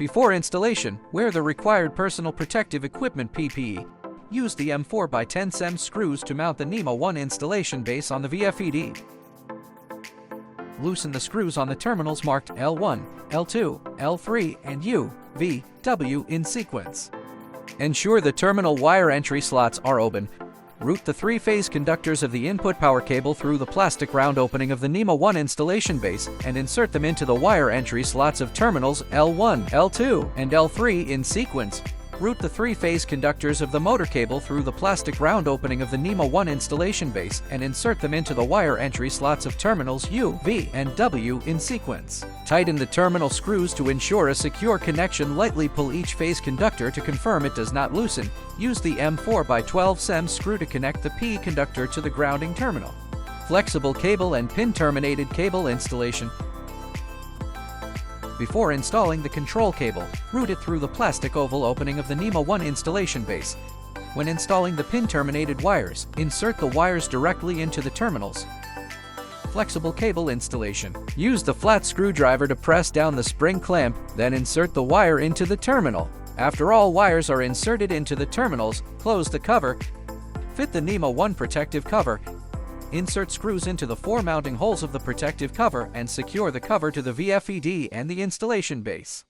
Before installation, wear the required personal protective equipment PPE. Use the M4x10 SEMS screws to mount the NEMA 1 installation base on the VFD. Loosen the screws on the terminals marked L1, L2, L3, and U, V, W in sequence. Ensure the terminal wire entry slots are open. Route the three-phase conductors of the input power cable through the plastic round opening of the NEMA 1 installation base and insert them into the wire entry slots of terminals L1, L2, and L3 in sequence. Route the three-phase conductors of the motor cable through the plastic round opening of the NEMA 1 installation base and insert them into the wire entry slots of terminals U, V, and W in sequence. Tighten the terminal screws to ensure a secure connection. Lightly pull each phase conductor to confirm it does not loosen. Use the M4x12 SEMS screw to connect the P conductor to the grounding terminal. Flexible cable and pin-terminated cable installation. Before installing the control cable, route it through the plastic oval opening of the NEMA 1 installation base. When installing the pin-terminated wires, insert the wires directly into the terminals. Flexible cable installation. Use the flat screwdriver to press down the spring clamp, then insert the wire into the terminal. After all wires are inserted into the terminals, close the cover. Fit the NEMA 1 protective cover. Insert screws into the 4 mounting holes of the protective cover and secure the cover to the VFD and the installation base.